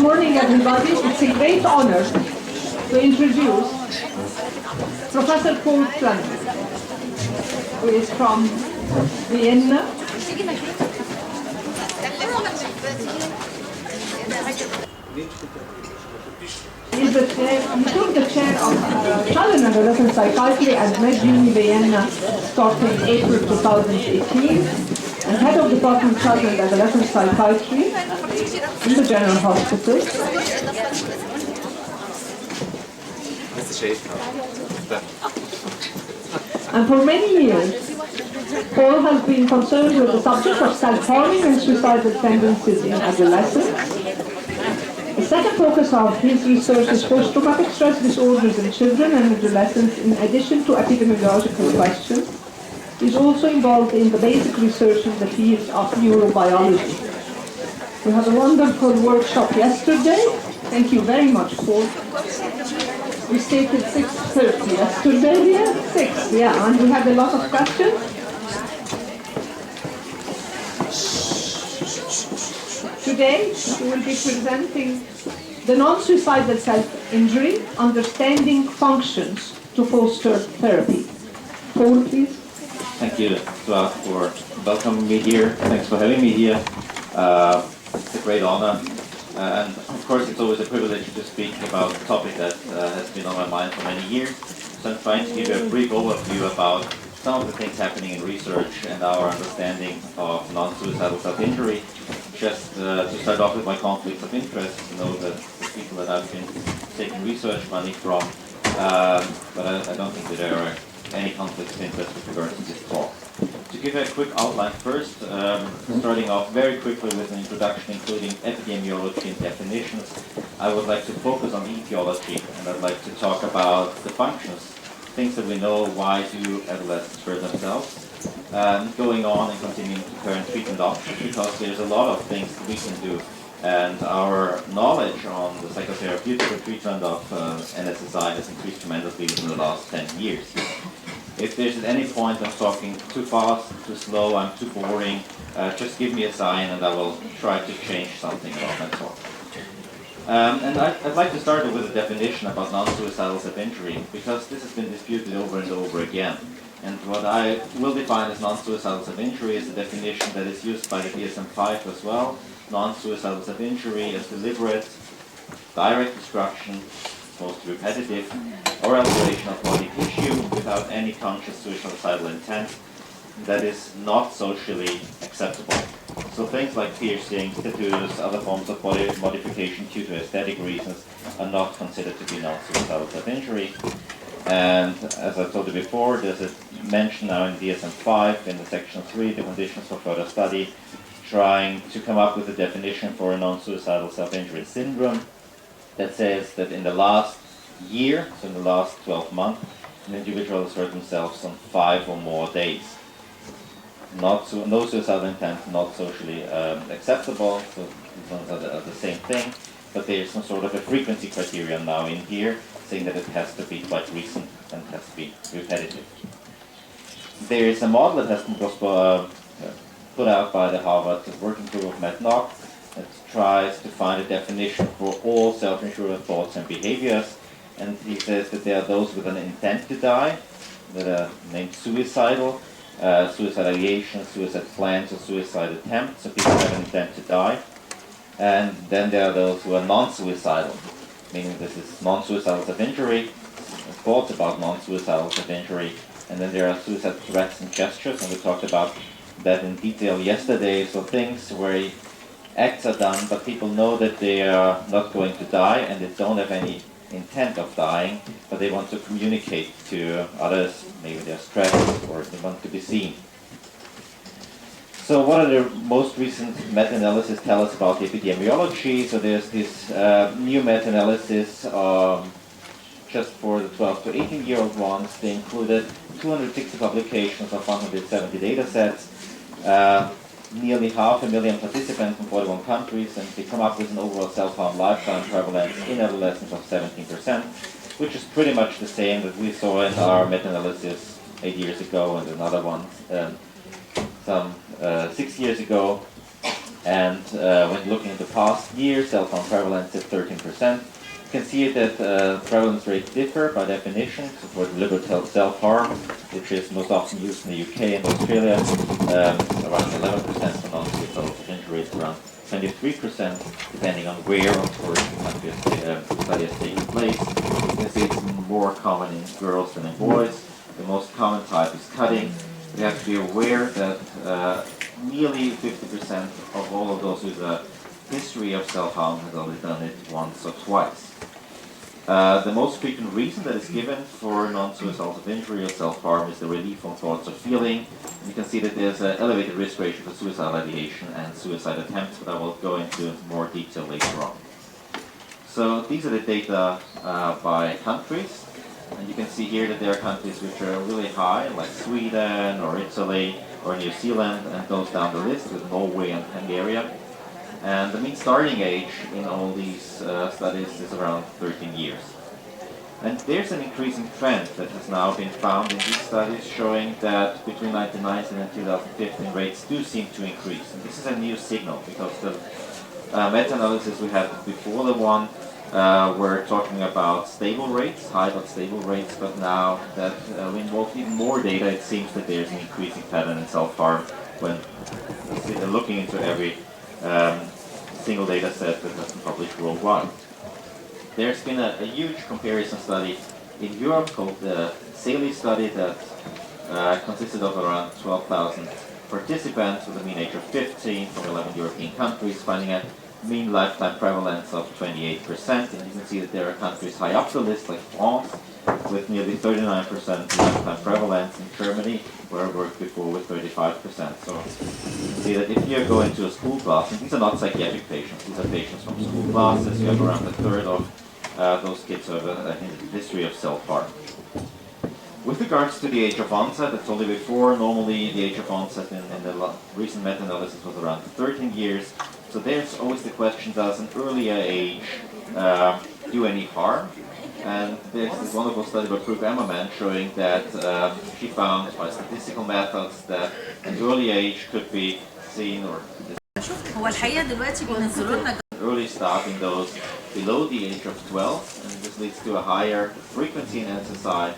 Good morning, everybody. It's a great honor to introduce Professor Paul Fleming, who is from Vienna. He took the chair of Child and Adolescent Psychiatry at MedUni Vienna starting April 2018, and head of Department of Child and Adolescent Psychiatry in the General Hospital. And for many years, Paul has been concerned with the subject of self-harming and suicidal tendencies in adolescents. The second focus of his research is post-traumatic stress disorders in children and adolescents, in addition to epidemiological questions. He's also involved in the basic research in the field of neurobiology. We had a wonderful workshop yesterday. Thank you very much, Paul. We stated 6:30 yesterday, yeah? 6, yeah, and we had a lot of questions. Today, we will be presenting the non-suicidal self-injury, understanding functions to foster therapy. Paul, please. Thank you, Suat, for welcoming me here. Thanks for having me here. It's a great honor. And of course, it's always a privilege to speak about a topic that has been on my mind for many years. So I'm trying to give you a brief overview about some of the things happening in research and our understanding of non-suicidal self-injury. Just to start off with my conflicts of interest, to know that the people that I've been taking research money from, but I don't think that there are any conflicts of interest with regards to this talk. To give a quick outline first, starting off very quickly with an introduction including epidemiology and definitions, I would like to focus on etiology, and I'd like to talk about the functions, things that we know, why do adolescents hurt themselves, going on and continuing to current treatment options, because there's a lot of things that we can do, and our knowledge on the psychotherapeutic treatment of NSSI has increased tremendously within the last 10 years. If there's at any point I'm talking too fast, too slow, I'm too boring, just give me a sign and I will try to change something about my talk. And I'd like to start with a definition about non-suicidal self-injury, because this has been disputed over and over again. And what I will define as non-suicidal self-injury is a definition that is used by the DSM-5 as well. Non-suicidal self-injury is deliberate, direct destruction, mostly repetitive, or alteration of body tissue without any conscious suicidal intent that is not socially acceptable. So things like piercings, tattoos, other forms of body modification due to aesthetic reasons are not considered to be non-suicidal self-injury. And as I told you before, there's a mention now in DSM-5 in the section 3, the conditions for further study, trying to come up with a definition for a non-suicidal self-injury syndrome that says that in the last year, so in the last 12 months, an individual has hurt themselves on 5 or more days. No suicidal intent, not socially acceptable, so these ones are the same thing, but there's some sort of a frequency criterion now in here, saying that it has to be quite recent and has to be repetitive. There is a model that was put out by the Harvard Working Group of Matt Knock that tries to find a definition for all self-injurious thoughts and behaviors, and he says that there are those with an intent to die, that are named suicidal, suicide ideation, suicide plans, or suicide attempts, so people have an intent to die. And then there are those who are non-suicidal, meaning this is non-suicidal self-injury, thoughts about non-suicidal self-injury, and then there are suicide threats and gestures, and we talked about that in detail yesterday. So things where acts are done, but people know that they are not going to die, and they don't have any intent of dying, but they want to communicate to others, maybe they're stressed or they want to be seen. So what are the most recent meta-analysis tell us about the epidemiology? So there's this new meta-analysis just for the 12 to 18-year-old ones. They included 260 publications of 170 data sets, nearly 500,000 participants from 41 countries, and they come up with an overall self-harm lifetime prevalence in adolescents of 17%, which is pretty much the same that we saw in our meta-analysis 8 years ago and another one some 6 years ago. And when looking at the past year, self-harm prevalence is 13%. You can see that prevalence rates differ by definition. So for deliberate self-harm, which is most often used in the UK and Australia, around 11%, for non-suicidal injuries around 23%, depending on where, of course, the study has taken place. You can see it's more common in girls than in boys. The most common type is cutting. We have to be aware that nearly 50% of all of those with a history of self-harm has only done it once or twice. The most frequent reason that is given for non-suicidal injury or self-harm is the relief from thoughts or feeling. You can see that there's an elevated risk ratio for suicidal ideation and suicide attempts, but I will go into more detail later on. So these are the data by countries. And you can see here that there are countries which are really high, like Sweden or Italy or New Zealand, and those down the list with Norway and Hungary. And the mean starting age in all these studies is around 13 years. And there's an increasing trend that has now been found in these studies showing that between 1990 and 2015 rates do seem to increase. And this is a new signal because the meta-analysis we had before the one we're talking about stable rates, high but stable rates, but now that we involve even more data, it seems that there's an increasing pattern in self-harm when looking into every single data set that has been published worldwide. There's been a huge comparison study in Europe called the SAILI study that consisted of around 12,000 participants with a mean age of 15 from 11 European countries, finding a mean lifetime prevalence of 28%. And you can see that there are countries high up the list, like France, with nearly 39% lifetime prevalence, in Germany, where I worked before, with 35%. So you can see that if you're going to a school class, and these are not psychiatric patients, these are patients from school classes, you have around a third of those kids who have a history of self-harm. With regards to the age of onset, it's only before. Normally the age of onset in the recent meta-analysis was around 13 years. So there's always the question, does an earlier age do any harm? And there's this wonderful study by Brooke Emmerman showing that she found by statistical methods that an early age could be seen, or هو الحقيقة دلوقتي بينزلوا لنا early start in those below the age of 12, and this leads to a higher frequency in SSI,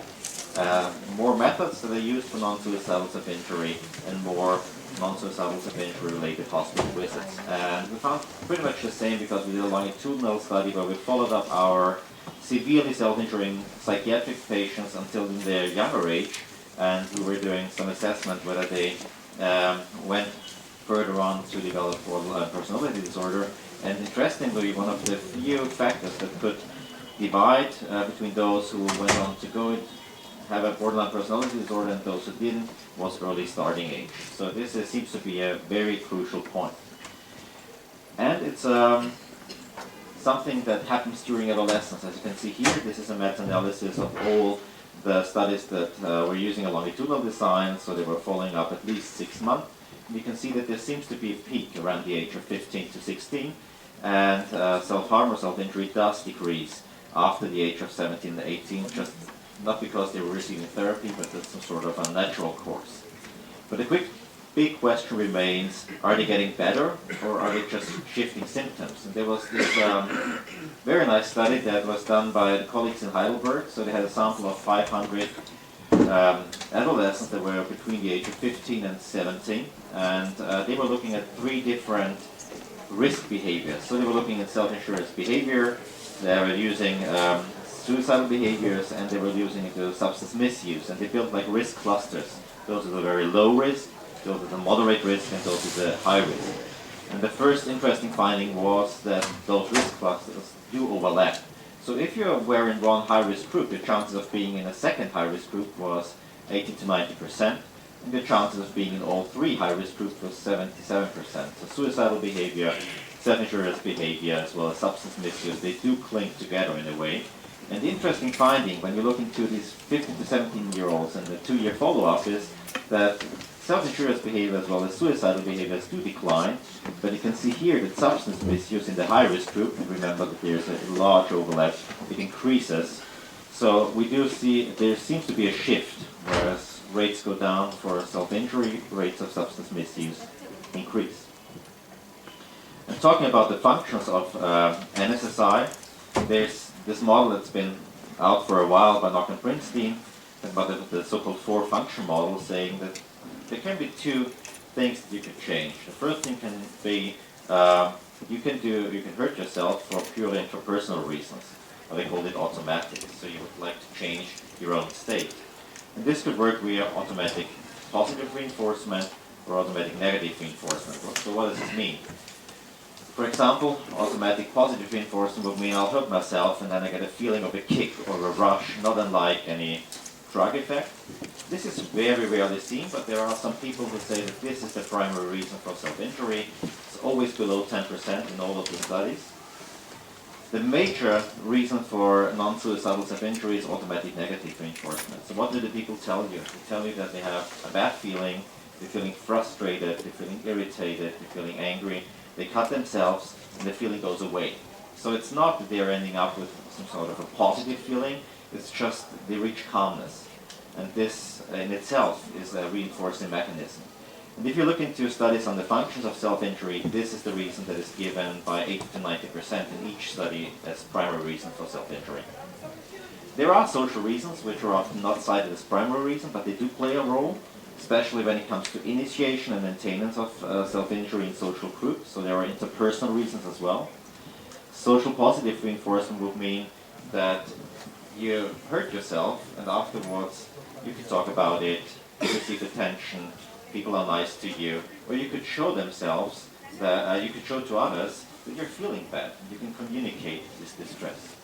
more methods that are used for non-suicidal self-injury, and more non-suicidal self-injury related hospital visits. And we found pretty much the same because we did a longitudinal study where we followed up our severely self-injuring psychiatric patients until in their younger age, and we were doing some assessment whether they went further on to develop borderline personality disorder. And interestingly, one of the few factors that could divide between those who went on to go have a borderline personality disorder and those who didn't was early starting age. So this seems to be a very crucial point. And it's something that happens during adolescence. As you can see here, this is a meta-analysis of all the studies that were using a longitudinal design, so they were following up at least 6 months. And you can see that there seems to be a peak around the age of 15 to 16, and self-harm or self-injury does decrease after the age of 17 to 18, just not because they were receiving therapy, but that's some sort of a natural course. But the big question remains, are they getting better, or are they just shifting symptoms? And there was this very nice study that was done by the colleagues in Heidelberg. So they had a sample of 500 adolescents that were between the age of 15 and 17, and they were looking at 3 different risk behaviors. So they were looking at self-insurance behavior, they were using suicidal behaviors, and they were using substance misuse, and they built like risk clusters. Those are the very low risk, those are the moderate risk, and those are the high risk. And the first interesting finding was that those risk clusters do overlap. So if you were in one high-risk group, your chances of being in a second high-risk group was 80 to 90%, and your chances of being in all 3 high-risk groups was 77%. So suicidal behavior, self-insurance behavior, as well as substance misuse, they do cling together in a way. And the interesting finding when you look into these 15 to 17-year-olds and the 2-year follow-up is that self-insurance behavior as well as suicidal behaviors do decline, but you can see here that substance misuse in the high-risk group, and remember that there's a large overlap, it increases. So we do see there seems to be a shift, whereas rates go down for self-injury, rates of substance misuse increase. talking about the functions of NSSI, there's this model that's been out for a while by Nock and Brinstein, about the so-called four-function model, saying that there can be two things that you can change. The first thing can be you can hurt yourself for purely interpersonal reasons. They call it automatic. So you would like to change your own state. And this could work via automatic positive reinforcement or automatic negative reinforcement. So what does this mean? For example, automatic positive reinforcement would mean I'll hurt myself and then I get a feeling of a kick or a rush, not unlike any drug effect. This is very rarely seen, but there are some people who say that this is the primary reason for self-injury. It's always below 10% in all of the studies. The major reason for non-suicidal self-injury is automatic negative reinforcement. So what do the people tell you? They tell you that they have a bad feeling, they're feeling frustrated, they're feeling irritated, they're feeling angry, they cut themselves, and the feeling goes away. So it's not that they're ending up with some sort of a positive feeling, it's just they reach calmness. And this in itself is a reinforcing mechanism. And if you look into studies on the functions of self-injury, this is the reason that is given by 80 to 90% in each study as primary reason for self-injury. There are social reasons which are often not cited as primary reason, but they do play a role, especially when it comes to initiation and maintenance of self-injury in social groups. So there are interpersonal reasons as well. Social positive reinforcement would mean that you hurt yourself and afterwards you can talk about it, you receive attention, people are nice to you, or you could show themselves that you could show to others that you're feeling bad. You can communicate this distress.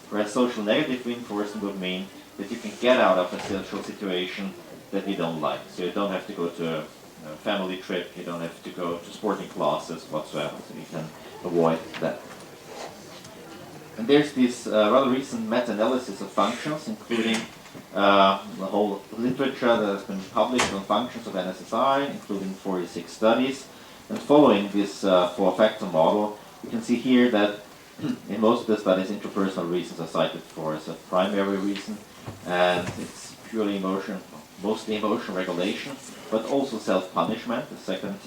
Whereas social negative reinforcement would mean that you can get out of a social situation that you don't like. So you don't have to go to a family trip, you don't have to go to sporting classes whatsoever, so you can avoid that. And there's this rather recent meta-analysis of functions, including the whole literature that has been published on functions of NSSI, including 46 studies. And following this four-factor model, you can see here that in most of the studies, interpersonal reasons are cited for as a primary reason, and it's purely mostly emotion regulation, but also self-punishment, the second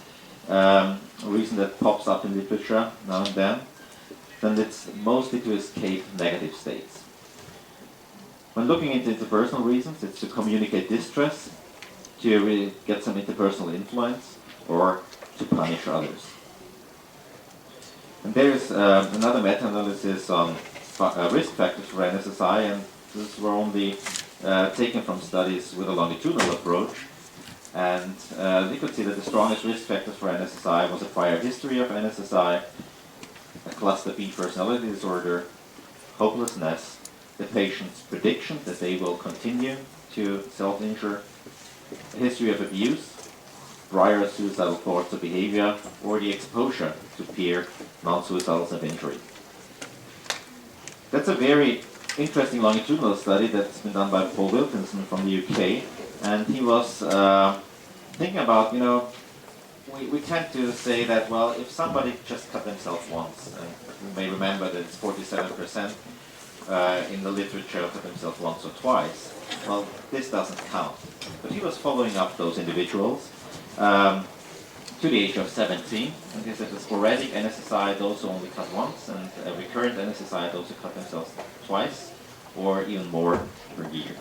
reason that pops up in literature now and then. Then it's mostly to escape negative states. When looking into interpersonal reasons, it's to communicate distress, to really get some interpersonal influence, or to punish others. And there's another meta-analysis on risk factors for NSSI, and these were only taken from studies with a longitudinal approach. And we could see that the strongest risk factors for NSSI was a prior history of NSSI, a cluster B personality disorder, hopelessness, the patient's prediction that they will continue to self-injure, a history of abuse, prior suicidal thoughts or behavior, or the exposure to peer non-suicidal self-injury. That's a very interesting longitudinal study that's been done by Paul Wilkinson from the UK, and he was thinking about, we tend to say that, well, if somebody just cut themselves once, and you may remember that it's 47% in the literature cut themselves once or twice, well, this doesn't count. But he was following up those individuals to the age of 17, and he said the sporadic NSSI, those who only cut once, and recurrent NSSI, those who cut themselves twice, or even more per year.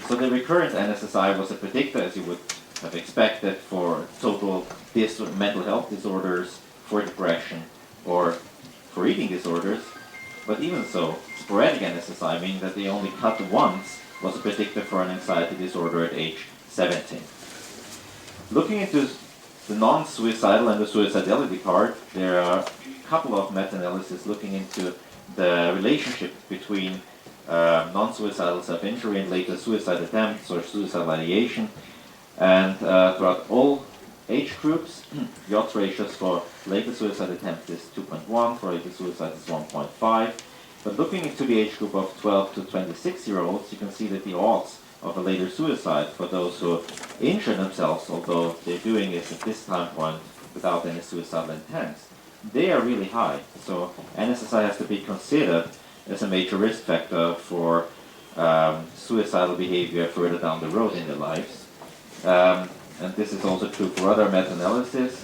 So the recurrent NSSI was a predictor, as you would have expected, for total mental health disorders, for depression, or for eating disorders. But even so, sporadic NSSI, meaning that they only cut once, was a predictor for an anxiety disorder at age 17. Looking into the non-suicidal and the suicidality part, there are a couple of meta-analyses looking into the relationship between non-suicidal self-injury and later suicide attempts or suicidal ideation. And throughout all age groups, the odds ratios for later suicide attempt is 2.1, for later suicide is 1.5. But looking into the age group of 12 to 26-year-olds, you can see that the odds of a later suicide for those who injure themselves, although they're doing it at this time point without any suicidal intent, they are really high. So NSSI has to be considered as a major risk factor for suicidal behavior further down the road in their lives. And this is also true for other meta-analysis.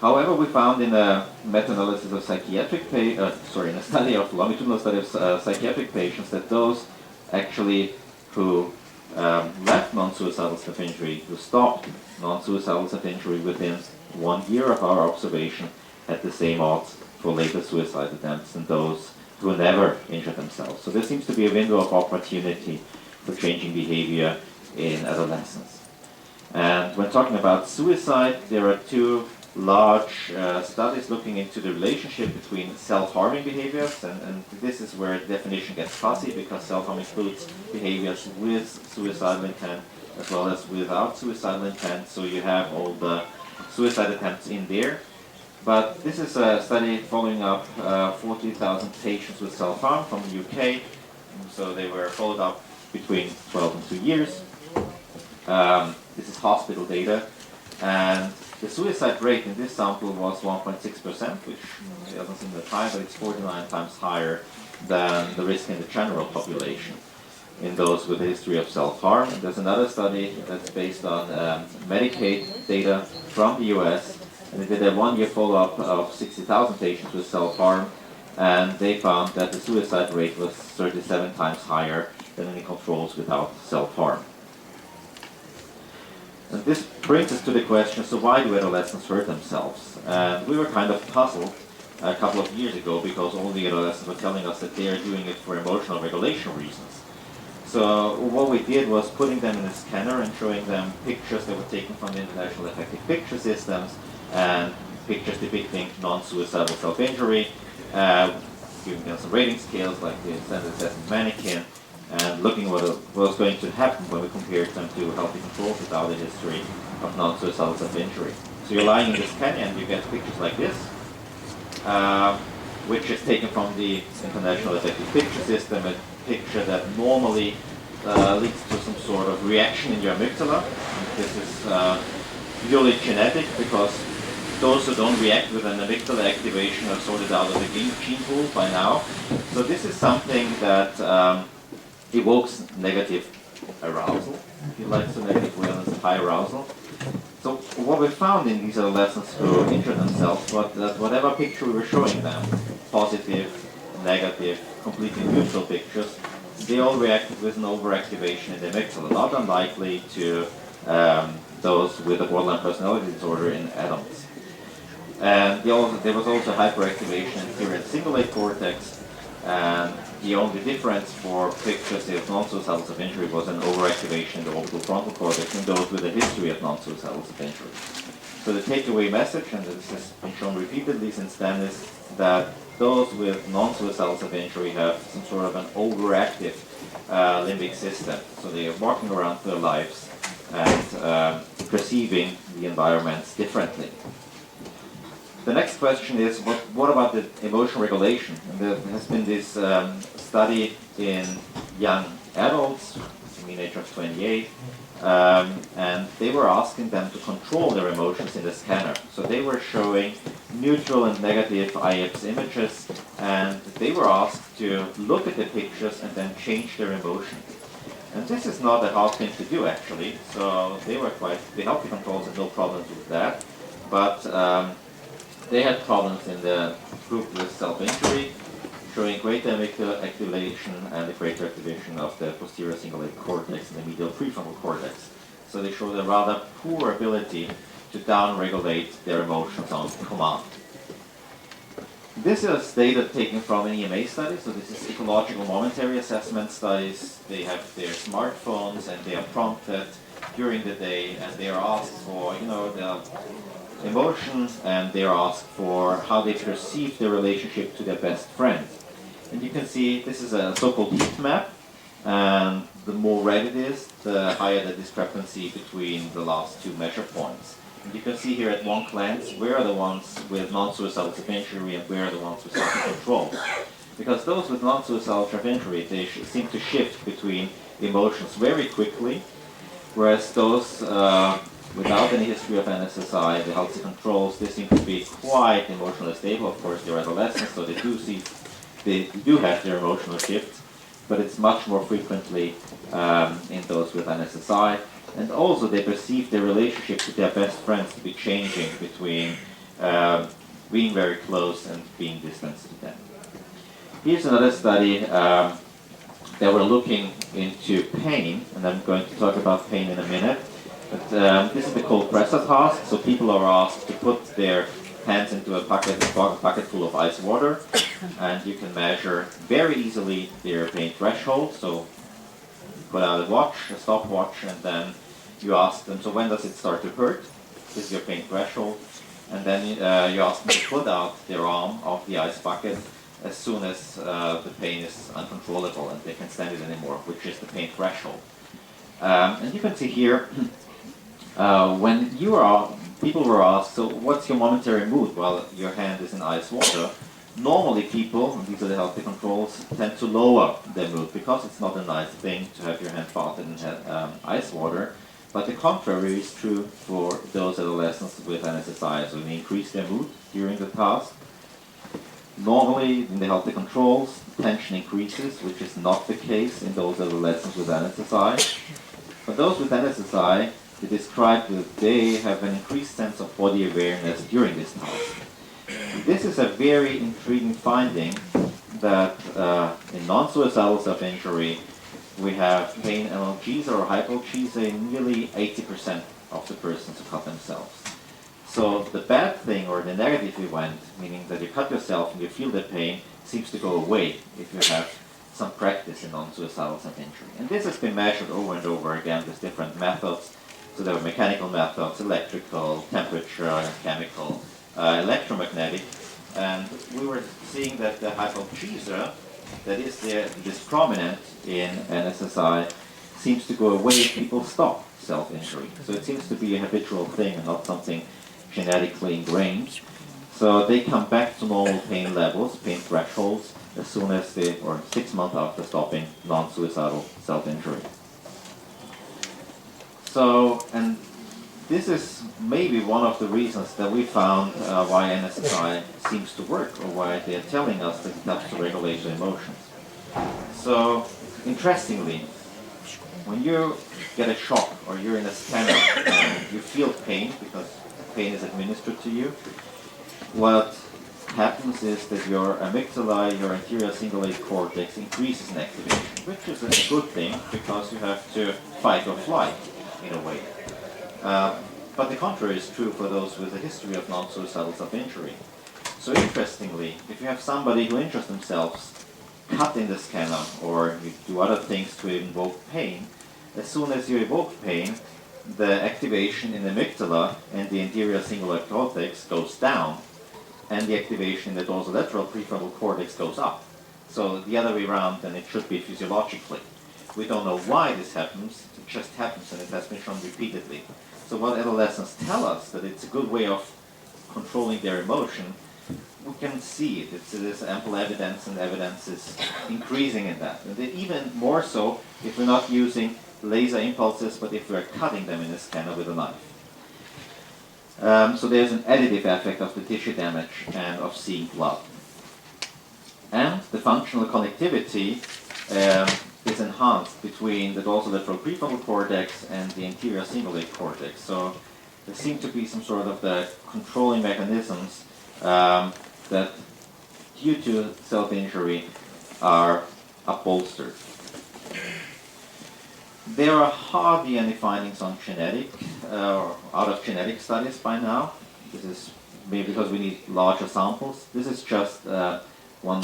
However, we found in a meta-analysis of in a study of longitudinal study of psychiatric patients that those actually who left non-suicidal self-injury, who stopped non-suicidal self-injury within 1 year of our observation, had the same odds for later suicide attempts than those who never injured themselves. So there seems to be a window of opportunity for changing behavior in adolescence. And when talking about suicide, there are two large studies looking into the relationship between self-harming behaviors, and this is where the definition gets fuzzy because self-harm includes behaviors with suicidal intent as well as without suicidal intent, so you have all the suicide attempts in there. But this is a study following up 40,000 patients with self-harm from the UK, so they were followed up between 12 and 2 years. This is hospital data, and the suicide rate in this sample was 1.6%, which doesn't seem that high, but it's 49 times higher than the risk in the general population in those with a history of self-harm. And there's another study that's based on Medicaid data from the US, and they did a 1-year follow-up of 60,000 patients with self-harm, and they found that the suicide rate was 37 times higher than any controls without self-harm. And this brings us to the question, so why do adolescents hurt themselves? And we were kind of puzzled a couple of years ago because all the adolescents were telling us that they are doing it for emotional regulation reasons. So what we did was putting them in a scanner and showing them pictures that were taken from the International Affective Picture Systems and pictures depicting non-suicidal self-injury, giving them some rating scales like the Standard Assessment Mannequin, and looking what was going to happen when we compared them to healthy controls without a history of non-suicidal self-injury. So you're lying in this canyon and you get pictures like this, which is taken from the International Affective Picture System, a picture that normally leads to some sort of reaction in your amygdala. This is purely genetic because those who don't react with an amygdala activation are sorted out of the gene pool by now. So this is something that evokes negative arousal, if you like, so negative awareness, high arousal. So what we found in these adolescents who injured themselves was that whatever picture we were showing them, positive, negative, completely neutral pictures, they all reacted with an overactivation in the amygdala, not unlikely to those with a borderline personality disorder in adults. And there was also hyperactivation in inferior cingulate cortex, and the only difference for pictures of non-suicidal self-injury was an overactivation in the orbital frontal cortex in those with a history of non-suicidal self-injury. So the takeaway message, and this has been shown repeatedly since then, is that those with non-suicidal self-injury have some sort of an overactive limbic system. So they are walking around their lives and perceiving the environments differently. The next question is, what about the emotional regulation? And there has been this study in young adults, mean age of 28, and they were asking them to control their emotions in the scanner. So they were showing neutral and negative IEPS images, and they were asked to look at the pictures and then change their emotions. And this is not a hard thing to do, actually. So they were the healthy controls had no problems with that, but they had problems in the group with self-injury, showing greater amygdala activation and a greater activation of the posterior cingulate cortex and the medial prefrontal cortex. So they showed a rather poor ability to down-regulate their emotions on command. This is data taken from an EMA study, so this is ecological momentary assessment studies. They have their smartphones and they are prompted during the day and they are asked for, their emotions, and they are asked for how they perceive their relationship to their best friend. And you can see this is a so-called heat map, and the more red it is, the higher the discrepancy between the last two measure points. And you can see here at one glance where are the ones with non-suicidal self-injury and where are the ones with self-control. Because those with non-suicidal self-injury, they seem to shift between emotions very quickly, whereas those without any history of NSSI, the healthy controls, they seem to be quite emotionally stable. Of course, they're adolescents, so they do have their emotional shifts, but it's much more frequently in those with NSSI. And also, they perceive their relationship to their best friends to be changing between being very close and being distant to them. Here's another study that we're looking into pain, and I'm going to talk about pain in a minute. But this is the cold pressor task, so people are asked to put their hands into a bucket full of ice water, and you can measure very easily their pain threshold. So put out a stopwatch, and then you ask them, so when does it start to hurt? This is your pain threshold. And then you ask them to put out their arm off the ice bucket as soon as the pain is uncontrollable and they can't stand it anymore, which is the pain threshold. And you can see here, when people were asked, so what's your momentary mood while your hand is in ice water? Normally people, and these are the healthy controls, tend to lower their mood because it's not a nice thing to have your hand bathed in ice water. But the contrary is true for those adolescents with NSSI. So they increase their mood during the task. Normally, in the healthy controls, tension increases, which is not the case in those adolescents with NSSI. For those with NSSI, they describe that they have an increased sense of body awareness during this task. This is a very intriguing finding that in non-suicidal self-injury, we have pain analgesia or hypalgesia in nearly 80% of the persons who cut themselves. So the bad thing or the negative event, meaning that you cut yourself and you feel the pain, seems to go away if you have some practice in non-suicidal self-injury. And this has been measured over and over again with different methods. So there were mechanical methods, electrical, temperature, chemical, electromagnetic. And we were seeing that the hypalgesia that is this prominent in NSSI seems to go away if people stop self-injury. So it seems to be a habitual thing and not something genetically ingrained. So they come back to normal pain levels, pain thresholds, as soon as they, or 6 months after stopping non-suicidal self-injury. So, and this is maybe one of the reasons that we found why NSSI seems to work, or why they're telling us that it helps to regulate the emotions. So, interestingly, when you get a shock or you're in a scanner and you feel pain, because pain is administered to you, what happens is that your amygdala, your anterior cingulate cortex increases in activation, which is a good thing because you have to fight or flight in a way. But the contrary is true for those with a history of non-suicidal self-injury. So interestingly, if you have somebody who injures themselves, cut in the scanner, or you do other things to invoke pain, as soon as you evoke pain, the activation in the amygdala and the anterior cingulate cortex goes down, and the activation in the dorsolateral prefrontal cortex goes up. So the other way around than it should be physiologically. We don't know why this happens, it just happens, and it has been shown repeatedly. So what adolescents tell us, that it's a good way of controlling their emotion, we can see it. There's ample evidence, and evidence is increasing in that. And even more so if we're not using laser impulses, but if we're cutting them in a scanner with a knife. So there's an additive effect of the tissue damage and of seeing blood. And the functional connectivity is enhanced between the dorsolateral prefrontal cortex and the anterior cingulate cortex. So there seem to be some sort of the controlling mechanisms that, due to self-injury, are upholstered. There are hardly any findings on genetic, or out of genetic studies by now. This is maybe because we need larger samples. This is just one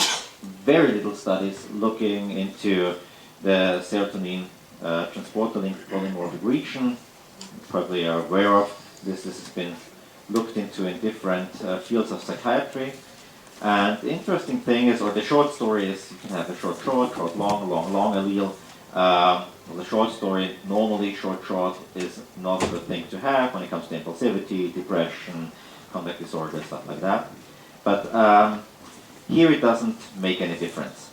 very little studies looking into the serotonin transporter link polymorphic region. Probably are aware of this. This has been looked into in different fields of psychiatry. And the interesting thing is, or the short story is, you can have a short, long allele. Well, the short story, normally short is not a good thing to have when it comes to impulsivity, depression, conduct disorder, stuff like that. But here it doesn't make any difference.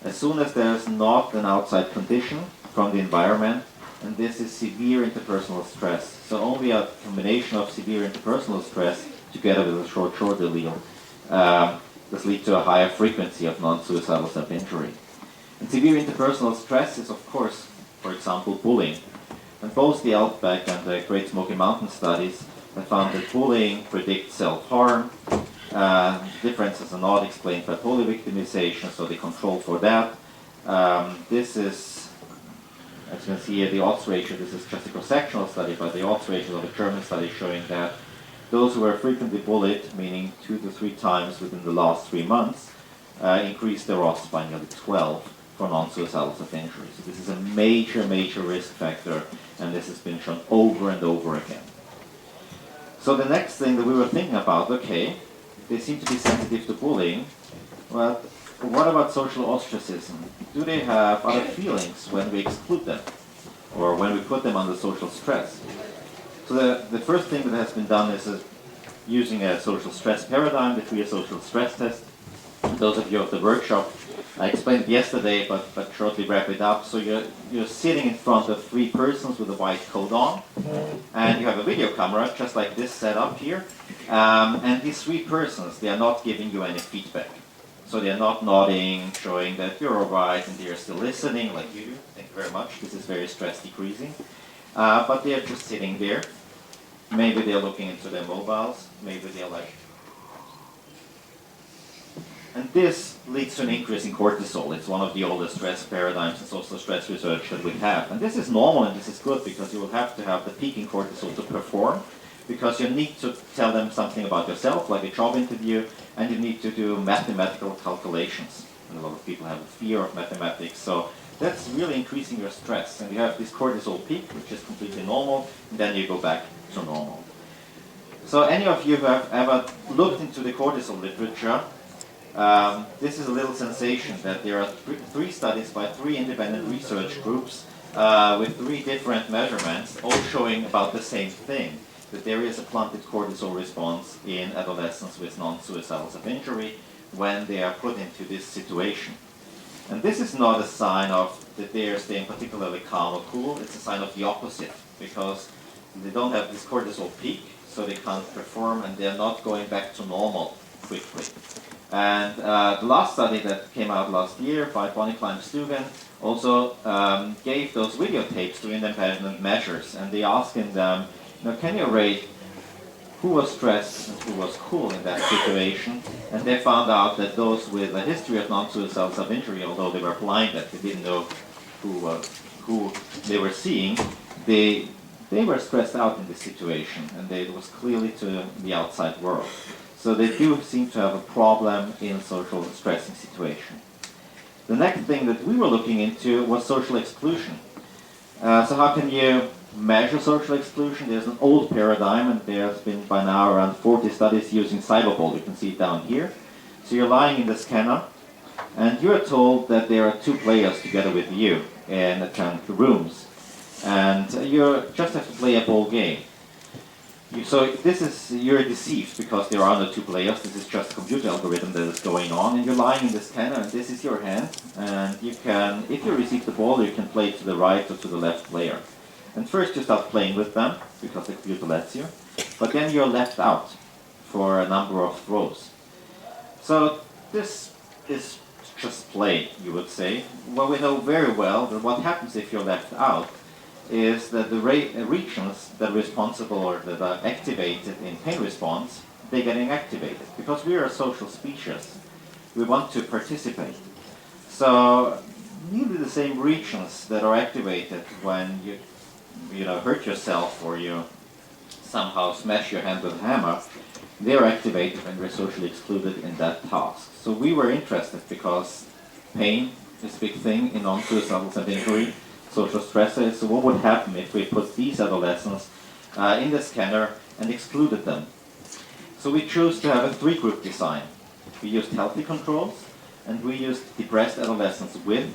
As soon as there's not an outside condition from the environment, and this is severe interpersonal stress. So only a combination of severe interpersonal stress together with a short allele does lead to a higher frequency of non-suicidal self-injury. And severe interpersonal stress is, of course, for example, bullying. And both the Outback and the Great Smoky Mountain studies that found that bullying predicts self-harm. Differences are not explained by polyvictimization, so they control for that. This is, as you can see here, the odds ratio. This is just a cross-sectional study, but the odds ratio of a German study showing that those who were frequently bullied, meaning 2 to 3 times within the last 3 months, increased their odds by nearly 12 for non-suicidal self-injury. So this is a major, major risk factor, and this has been shown over and over again. So the next thing that we were thinking about, okay, they seem to be sensitive to bullying, but what about social ostracism? Do they have other feelings when we exclude them, or when we put them under social stress? So the first thing that has been done is using a social stress paradigm, the 3 social stress test. Those of you of the workshop, I explained it yesterday, but shortly wrap it up. So you're sitting in front of 3 persons with a white coat on, and you have a video camera, just like this set up here. And these 3 persons, they are not giving you any feedback. So they are not nodding, showing that you're all right, and they are still listening like you do. Thank you very much. This is very stress decreasing. But they are just sitting there. Maybe they're looking into their mobiles. Maybe they're like... And this leads to an increase in cortisol. It's one of the oldest stress paradigms and social stress research that we have. And this is normal and this is good because you will have to have the peak in cortisol to perform, because you need to tell them something about yourself, like a job interview, and you need to do mathematical calculations. And a lot of people have a fear of mathematics, so that's really increasing your stress. And you have this cortisol peak, which is completely normal, and then you go back to normal. So any of you who have ever looked into the cortisol literature, this is a little sensation that there are 3 studies by 3 independent research groups with 3 different measurements, all showing about the same thing, that there is a blunted cortisol response in adolescents with non-suicidal self-injury when they are put into this situation. And this is not a sign of that they are staying particularly calm or cool, it's a sign of the opposite, because they don't have this cortisol peak, so they can't perform, and they're not going back to normal quickly. And the last study that came out last year by Bonnie Klein-Stugan also gave those videotapes to independent measures, and they asking them, can you rate who was stressed and who was cool in that situation? And they found out that those with a history of non-suicidal self-injury, although they were blinded, they didn't know who they were seeing, they were stressed out in this situation, and it was clearly to the outside world. So they do seem to have a problem in social stressing situation. The next thing that we were looking into was social exclusion. So how can you measure social exclusion? There's an old paradigm, and there's been by now around 40 studies using cyberball. You can see it down here. So you're lying in the scanner, and you're told that there are 2 players together with you in 10 rooms, and you just have to play a ball game. So you're deceived because there are no 2 players. This is just a computer algorithm that is going on, and you're lying in the scanner, and this is your hand, and you can, if you receive the ball, you can play it to the right or to the left player. And first you start playing with them, because the computer lets you, but then you're left out for a number of throws. So this is just play, you would say. Well, we know very well that what happens if you're left out is that the regions that are responsible or that are activated in pain response, they're getting activated. Because we are a social species, we want to participate. So nearly the same regions that are activated when you hurt yourself or you somehow smash your hand with a hammer, they're activated when we're socially excluded in that task. So we were interested because pain is a big thing in non-suicidal self-injury, social stresses. So what would happen if we put these adolescents in the scanner and excluded them? So we chose to have a 3-group design. We used healthy controls, and we used depressed adolescents with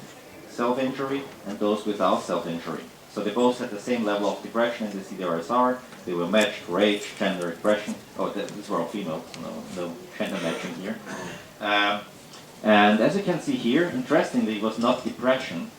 self-injury and those without self-injury. So they both had the same level of depression in the CDR-SR. They were matched for age, gender, expression. Oh, these were all females, no gender matching here. And as you can see here, interestingly, it was not depression.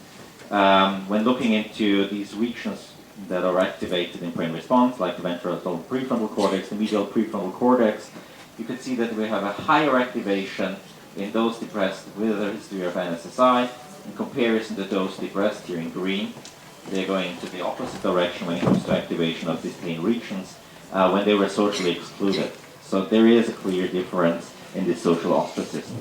When looking into these regions that are activated in brain response, like the ventral prefrontal cortex, the medial prefrontal cortex, you can see that we have a higher activation in those depressed with a history of NSSI in comparison to those depressed here in green. They're going to the opposite direction when it comes to activation of these pain regions. when they were socially excluded. So there is a clear difference in the social ostracism.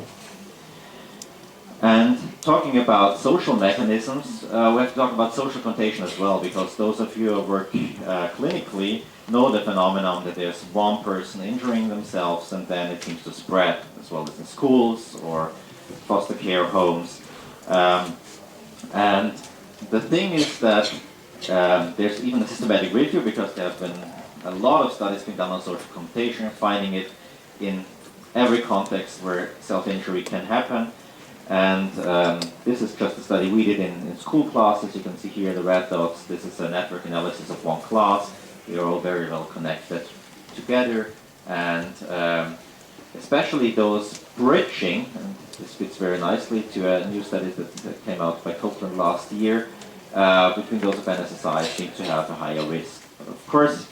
And talking about social mechanisms, we have to talk about social contagion as well, because those of you who work clinically know the phenomenon that there's one person injuring themselves and then it seems to spread, as well as in schools or foster care homes. And the thing is that there's even a systematic review, because there have been a lot of studies being done on social contagion, finding it in every context where self-injury can happen. And this is just a study we did in school classes. You can see here the red dots. This is a network analysis of one class. We are all very well connected together. And especially those bridging, and this fits very nicely to a new study that came out by Copeland last year, between those of NSSI seem to have a higher risk. But of course,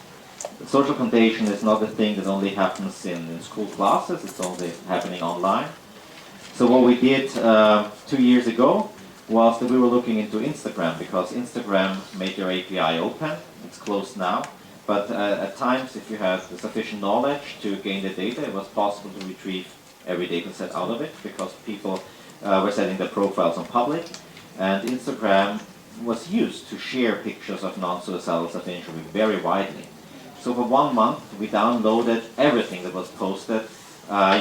social contagion is not a thing that only happens in school classes. It's only happening online. So what we did 2 years ago was that we were looking into Instagram, because Instagram made their API open. It's closed now. But at times, if you had the sufficient knowledge to gain the data, it was possible to retrieve every data set out of it, because people were setting their profiles on public. And Instagram was used to share pictures of non-suicidal self-injury very widely. So for 1 month, we downloaded everything that was posted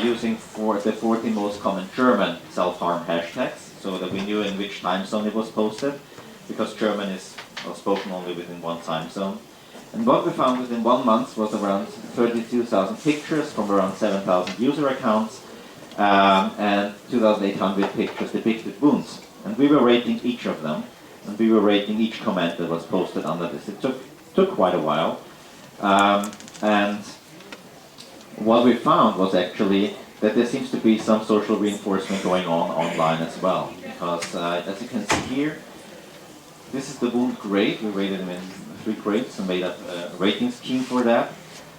using the 40 most common German self-harm hashtags, so that we knew in which time zone it was posted, because German is spoken only within one time zone. And what we found within 1 month was around 32,000 pictures from around 7,000 user accounts, and 2,800 pictures depicted wounds. And we were rating each of them, and we were rating each comment that was posted under this. It took quite a while. And what we found was actually that there seems to be some social reinforcement going on online as well. Because as you can see here, this is the wound grade. We rated them in 3 grades and made up a rating scheme for that.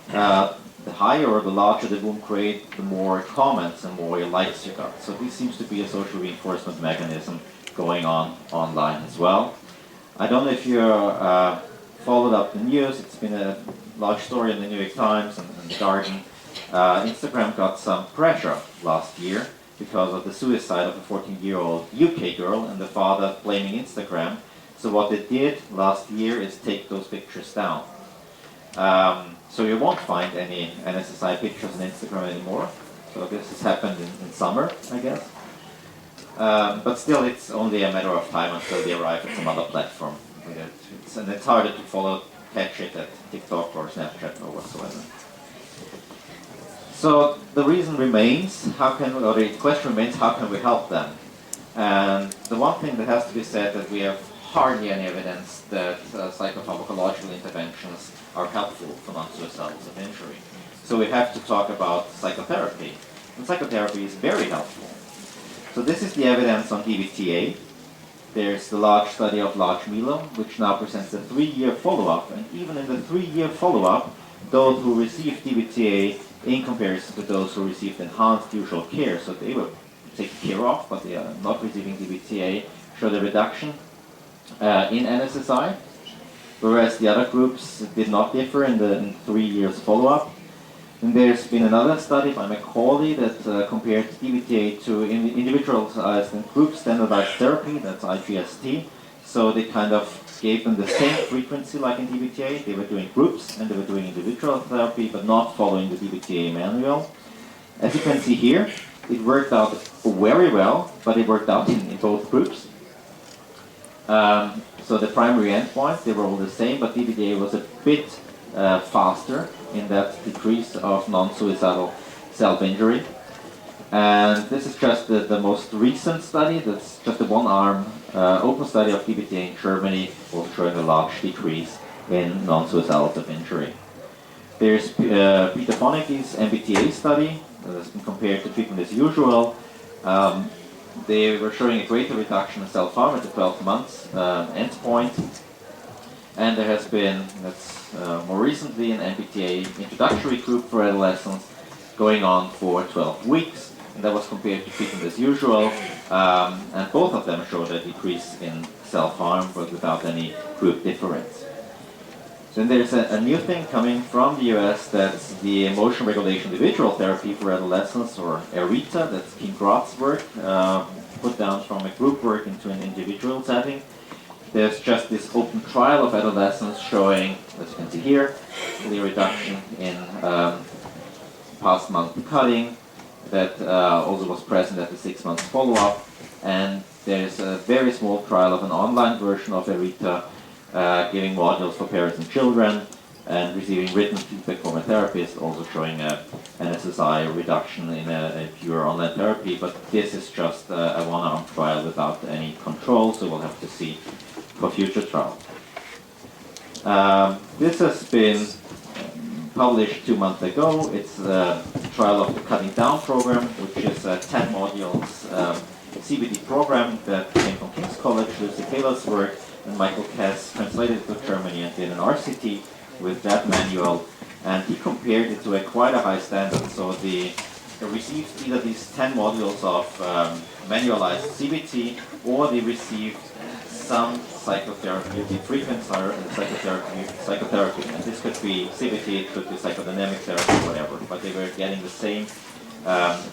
The higher or the larger the wound grade, the more comments and more likes you got. So this seems to be a social reinforcement mechanism going on online as well. I don't know if you followed up the news. It's been a large story in the New York Times and the Guardian. Instagram got some pressure last year because of the suicide of a 14-year-old UK girl and the father blaming Instagram. So what they did last year is take those pictures down. So you won't find any NSSI pictures on Instagram anymore. So this has happened in summer, I guess. But still, it's only a matter of time until they arrive at some other platform. And it's harder to catch it at TikTok or Snapchat or whatsoever. So the reason remains, or the question remains, how can we help them? And the one thing that has to be said that we have hardly any evidence that psychopharmacological interventions are helpful for non-suicidal self-injury. So we have to talk about psychotherapy. And psychotherapy is very helpful. So this is the evidence on DBTA. There's the large study of Large Milo, which now presents a 3-year follow-up. And even in the 3-year follow-up, those who received DBTA in comparison to those who received enhanced usual care, so they were taken care of, but they are not receiving DBTA, showed a reduction in NSSI, whereas the other groups did not differ in the 3 years follow-up. And there's been another study by Macaulay that compared DBTA to individualized and group standardized therapy, that's IGST. So they kind of gave them the same frequency like in DBTA. They were doing groups and they were doing individual therapy, but not following the DBTA manual. As you can see here, it worked out very well, but it worked out in both groups. So the primary endpoint, they were all the same, but DBTA was a bit faster in that decrease of non-suicidal self-injury. And this is just the most recent study. That's just a one-arm open study of DBTA in Germany, also showing a large decrease in non-suicidal self-injury. There's Peter Fonagy's MBTA study that has been compared to treatment as usual. They were showing a greater reduction in self-harm at the 12 months endpoint. And there has been, more recently, an MBTA introductory group for adolescents going on for 12 weeks. And that was compared to treatment as usual. And both of them showed a decrease in self-harm, but without any group difference. Then there's a new thing coming from the US, that's the emotion regulation individual therapy for adolescents, or ERITA. That's Kim Groth's work, put down from a group work into an individual setting. There's just this open trial of adolescents showing, as you can see here, the reduction in past month cutting that also was present at the 6 months follow-up. And there's a very small trial of an online version of ERITA giving modules for parents and children and receiving written feedback from a therapist, also showing an SSI reduction in a pure online therapy. But this is just a one-arm trial without any control, so we'll have to see for future trials. This has been published 2 months ago. It's a trial of the Cutting Down program, which is a 10 modules CBT program that came from King's College, Lucy Taylor's work, and Michael Kess translated it to Germany and did an RCT with that manual, and he compared it to quite a high standard. So they received either these 10 modules of manualized CBT, or they received some psychotherapy, the frequent psychotherapy. And this could be CBT, it could be psychodynamic therapy, whatever. But they were getting the same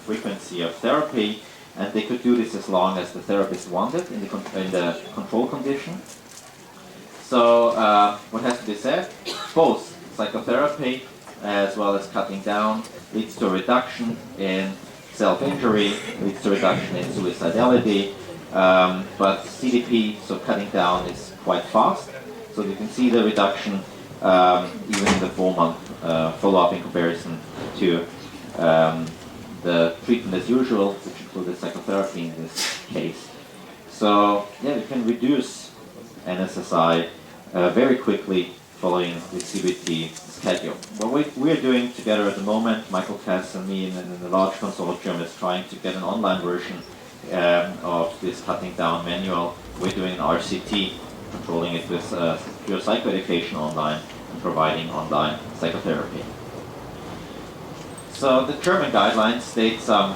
frequency of therapy, and they could do this as long as the therapist wanted in the control condition. So what has to be said? Both psychotherapy as well as cutting down leads to a reduction in self-injury, leads to a reduction in suicidality. But CDP, so cutting down, is quite fast. So you can see the reduction even in the 4-month follow-up in comparison to the treatment as usual, which included psychotherapy in this case. So yeah, we can reduce NSSI very quickly following the CBT schedule. What we are doing together at the moment, Michael Kess and me, and the large consortium, is trying to get an online version of this cutting down manual. We're doing an RCT, controlling it with pure psychoeducation online and providing online psychotherapy. So the German guidelines state some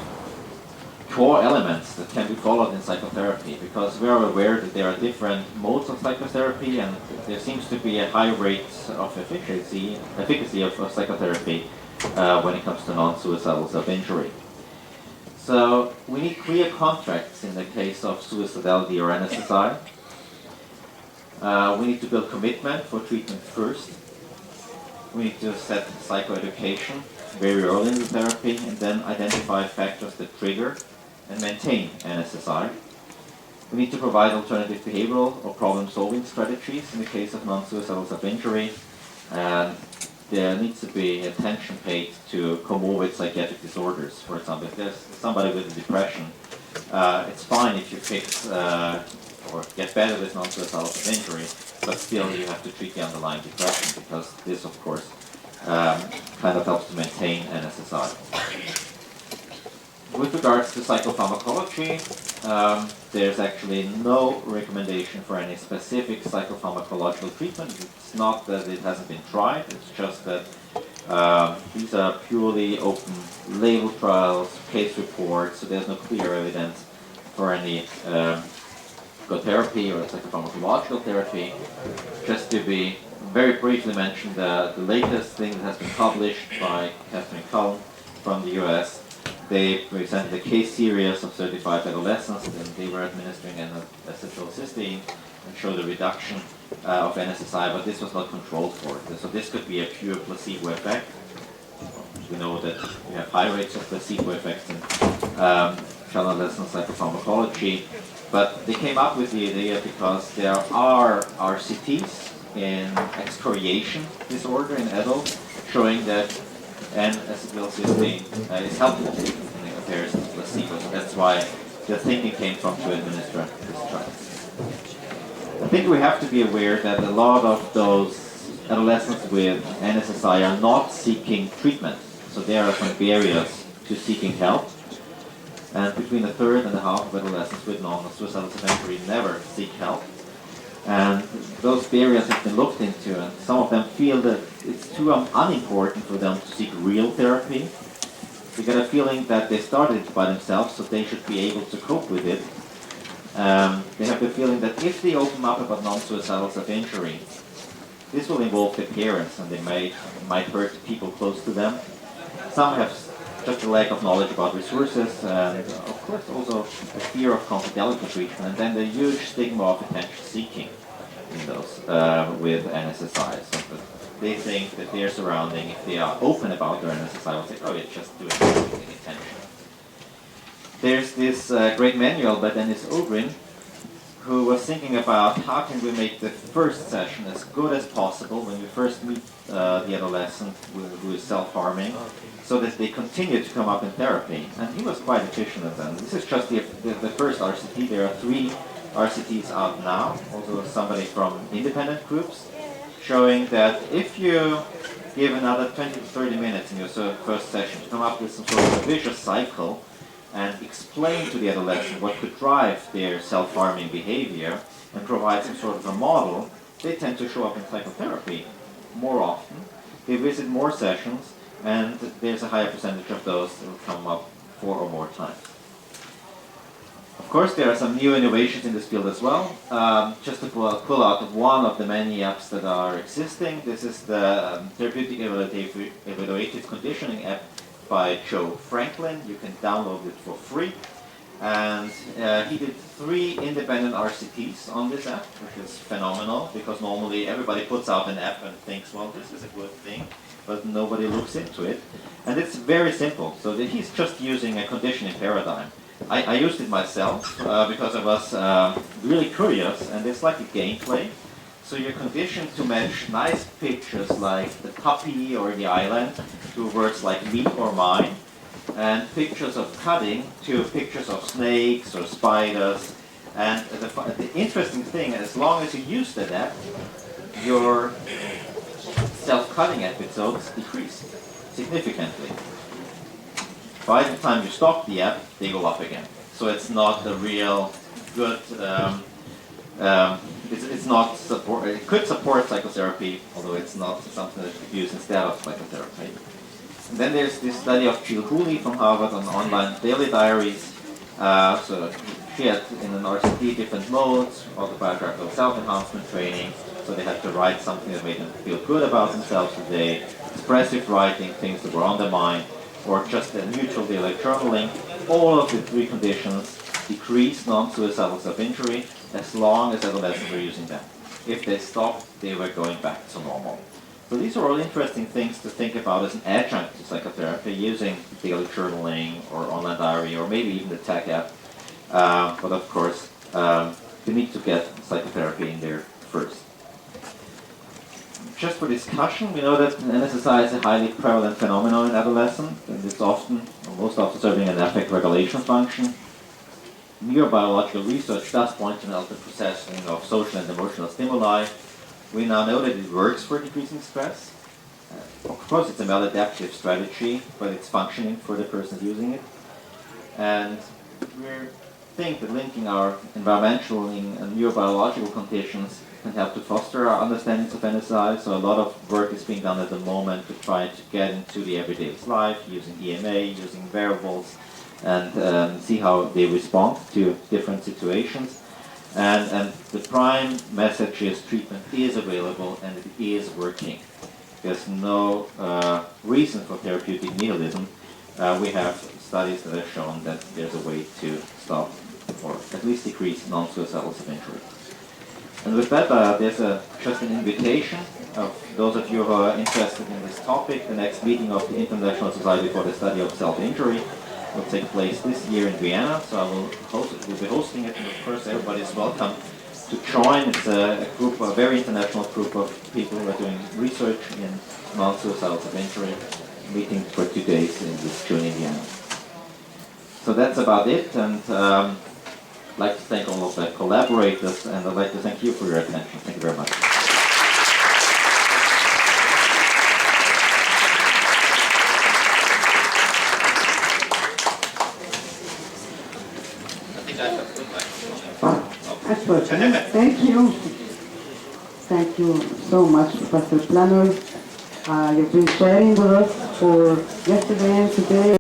core elements that can be followed in psychotherapy, because we are aware that there are different modes of psychotherapy, and there seems to be a high rate of efficacy of psychotherapy when it comes to non-suicidal self-injury. So we need clear contracts in the case of suicidality or NSSI. We need to build commitment for treatment first. We need to set psychoeducation very early in the therapy, and then identify factors that trigger and maintain NSSI. We need to provide alternative behavioral or problem-solving strategies in the case of non-suicidal self-injury, and there needs to be attention paid to comorbid psychiatric disorders. For example, if there's somebody with a depression, it's fine if you fix or get better with non-suicidal self-injury, but still you have to treat the underlying depression, because this, of course, kind of helps to maintain NSSI. With regards to psychopharmacology, there's actually no recommendation for any specific psychopharmacological treatment. It's not that it hasn't been tried, it's just that these are purely open label trials, case reports, so there's no clear evidence for any psychotherapy or psychopharmacological therapy. Just to be very briefly mention the latest thing that has been published by Catherine Cullen from the US. They presented a case series of 35 adolescents, and they were administering an acetylcysteine and showed a reduction of NSSI, but this was not controlled for it. So this could be a pure placebo effect. We know that we have high rates of placebo effects in child adolescent psychopharmacology, but they came up with the idea because there are RCTs in excoriation disorder in adults showing that N-acetylcysteine is helpful in comparison to placebo. So that's why the thinking came from to administer this trial. I think we have to be aware that a lot of those adolescents with NSSI are not seeking treatment. So there are some barriers to seeking help. And between a third and a half of adolescents with non-suicidal self-injury never seek help. And those barriers have been looked into, and some of them feel that it's too unimportant for them to seek real therapy. They get a feeling that they started it by themselves, so they should be able to cope with it. They have the feeling that if they open up about non-suicidal self-injury, This will involve the parents, and they might hurt people close to them. Some have just a lack of knowledge about resources, and of course also a fear of confidentiality treatment, and then the huge stigma of attention seeking in those with NSSI. So that they think that their surrounding, if they are open about their NSSI, will say, oh, it's just doing attention. There's this great manual by Dennis Ogrin, who was thinking about how can we make the first session as good as possible when you first meet the adolescent who is self-harming, so that they continue to come up in therapy. And he was quite efficient at that. This is just the first RCT. There are 3 RCTs out now, also somebody from independent groups, showing that if you give another 20 to 30 minutes in your first session to come up with some sort of a vicious cycle and explain to the adolescent what could drive their self-harming behavior and provide some sort of a model, they tend to show up in psychotherapy more often. They visit more sessions, and there's a higher percentage of those that will come up 4 or more times. Of course, there are some new innovations in this field as well. Just to pull out one of the many apps that are existing, this is the Therapeutic Evaluative Conditioning app by Joe Franklin. You can download it for free. And he did 3 independent RCTs on this app, which is phenomenal, because normally everybody puts out an app and thinks, well, this is a good thing, but nobody looks into it. And it's very simple. So that he's just using a conditioning paradigm. I used it myself because I was really curious, and it's like a gameplay. So you're conditioned to match nice pictures like the puppy or the island to words like me or mine, and pictures of cutting to pictures of snakes or spiders. And the interesting thing, as long as you use that app, your self-cutting episodes decrease significantly. By the time you stop the app, they go up again. So it's not a real good, it's not support, it could support psychotherapy, although it's not something that you could use instead of psychotherapy. And then there's this study of Jill Hooley from Harvard on online daily diaries. So she had in an RCT different modes, autobiographical self-enhancement training, so they had to write something that made them feel good about themselves today, expressive writing, things that were on their mind, or just a neutral daily journaling. All of the 3 conditions decreased non-suicidal self-injury as long as adolescents were using them. If they stopped, they were going back to normal. So these are all interesting things to think about as an adjunct to psychotherapy, using daily journaling or online diary or maybe even the tech app. But of course, you need to get psychotherapy in there first. Just for discussion, we know that NSSI is a highly prevalent phenomenon in adolescents, and it's often, or most often, serving an affect regulation function. Neurobiological research does point to an altered processing of social and emotional stimuli. We now know that it works for decreasing stress. Of course, it's a maladaptive strategy, but it's functioning for the person using it. And we think that linking our environmental and neurobiological conditions can help to foster our understandings of NSI. So a lot of work is being done at the moment to try to get into the everyday life, using EMA, using wearables, and see how they respond to different situations. And the prime message is treatment is available and it is working. There's no reason for therapeutic nihilism. We have studies that have shown that there's a way to stop or at least decrease non-suicidal self-injury. And with that, there's just an invitation of those of you who are interested in this topic. The next meeting of the International Society for the Study of Self-Injury will take place this year in Vienna, so I will be hosting it, and of course everybody is welcome to join. It's a group, a very international group of people who are doing research in non-suicidal self-injury, meeting for 2 days in this June in Vienna. So that's about it, and I'd like to thank all of the collaborators, and I'd like to thank you for your attention. Thank you very much. Excellent. Thank you. Thank you so much, Professor Planner. You've been sharing with us for yesterday and today.